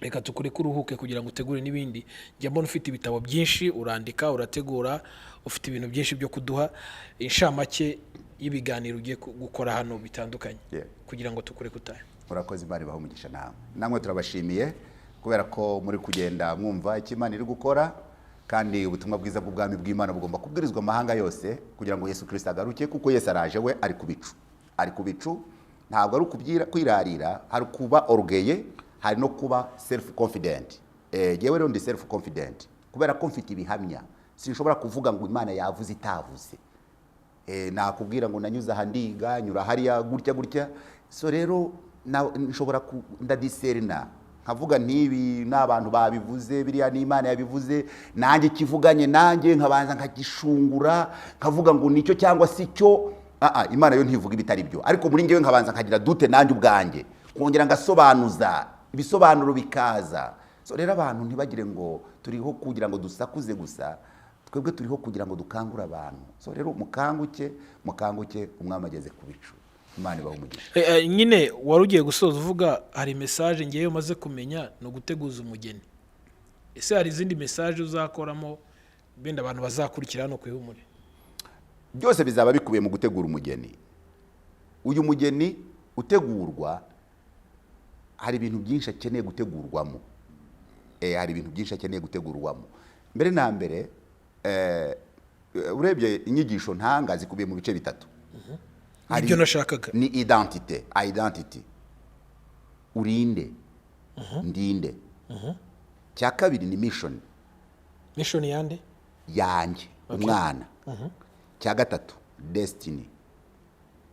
Reka tukure kuruhuke kugira ngo utegure n'ibindi. Njya mbona ufite ibitabo byinshi, urandika, urategura, ufite ibintu byinshi byo kuduha. Inshamake y'ibiganiro ugiye gukora hano bitandukanye, kugira ngo tukure kutaye. Urakoze, Imana ibahe umugisha. Namwe turabashimiye kubera ko muri kugenda mwumva icyo Imana iri gukora, kandi ubutumwa bwiza bw'ubwami bw'Imana bugomba kubwirizwa amahanga yose kugira ngo Yesu Kristo agaruke, kuko Yesu araje, we ari ku bicu. Ntabwo ari kwirarira, hari kuba orgueil, hari no kuba self confident. Yewe rero ndi self confident kubera ko mfite ibihamya. Sinshobora kuvuga ngo Imana yavuze itavuze. Nakubwira ngo nanyuza handiga nyura hariya gutya. So rero nshobora ndadiserina nkavuga ntibi n'abantu babivuze, biriya ni Imana yabivuze, nanjye kivuganye nanjye nkabanza nkagishungura, nkavuga ngo nicyo cyangwa si cyo. Imana yo ntivuga ibitari byo, ariko muri ngewe nkabanza nkagira dute nanjye ubwanjye, kongera ngasobanuza, ibisobanuro bikaza. So rero abantu ntibagire ngo turiho kugira ngo dusakuze gusa, twebwe turiho kugira ngo dukangure abantu. So rero mukanguke, umwami ageze ku bicu. Imana ibahe umugisha. Nyine wari ugiye gusoza uvuga hari message ngiye umaze kumenya no guteguza umugeni. Ese hari izindi message uzakoramo benda abantu bazakurikira hano kwihumure? Byose bizaba bikubiye mu gutegura umugeni. Uyu mugeni utegurwa, hari ibintu byinshi akeneye gutegurwamo. Mbere na mbere, urebye inyigisho ntanga zikubiye mu bice bitatu. Ibyo nashakaga ni identity. Urinde, ndinde. Cya kabiri ni mission yande yanjye, umwana. Cya gatatu destiny.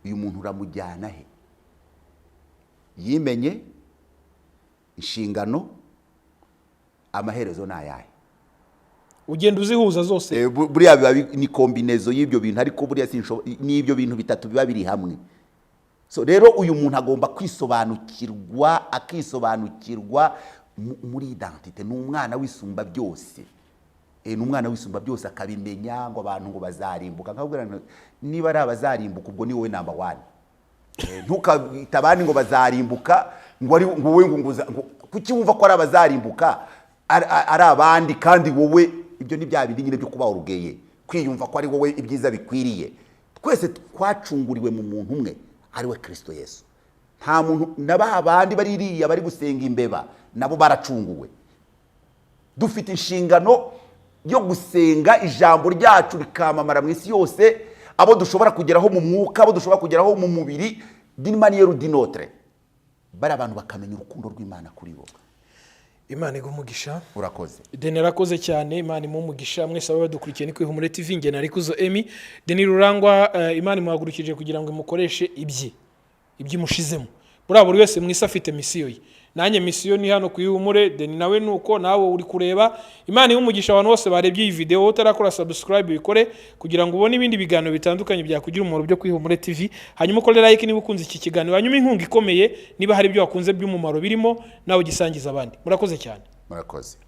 Uyu muntu uramujyana he? Yimenye inshingano, amaherezo nayahe. Ugenda uzihuza zose. Buriya biba ni kombinezo y'ibyo bintu, ariko buriya ni ibyo bintu bitatu biba biri hamwe. So rero uyu muntu agomba akisobanukirwa muri identite. Ni umwana wisumba byose. n'umwana w'isumba byose akabimenya ngo abantu ngo bazarimbuka. Nkabwira niba ari abazarimbuka ubwo ni wowe number 1. Ntukabita abandi ngo bazarimbuka ngo wowe ngo kuki wumva ko ari abazarimbuka ari abandi kandi wowe ibyo ni bya bindi nyine byo kuba urugeye kwiyumva ko ari wowe ibyiza bikwiriye. Twese twacunguriwe mu muntu umwe ari we Kristo Yesu. Nta muntu n'abandi baririya bari gusenga imbeba nabo baracunguwe. Dufite inshingano yo gusenga ijambo ryacu rikamamara mu isi yose, abo dushobora kugeraho mu mwuka, abo dushobora kugeraho mu mubiri, d'une manière d'une autre. Bari abantu bakamenya urukundo rw'Imana kuri bo. Imana igumugisha. Urakoze. Deni rakoze cyane, Imana imumugisha. Mwese aba badukurikiye ni kwihumure TV, nge nari kuzo Emmy. Deni Rurangwa, Imana imuhagurukije kugira ngo imukoreshe ibyimushizemo. Buri wese mwisi afite misiyo ye. Nanjye misiyo ni hano kwihumure, Deni nawe nuko nawe uri kureba. Imana imumugisha abantu bose barebye iyi video, utarakora subscribe bikore kugira ngo ubone ibindi biganiro bitandukanye byakugira umumaro byo kwihumure TV. Hanyuma ukore like niba ukunze iki kiganiro, hanyuma inkunga ikomeye niba hari ibyo wakunze by'umumaro birimo nawe gisangiza abandi. Murakoze cyane. Murakoze.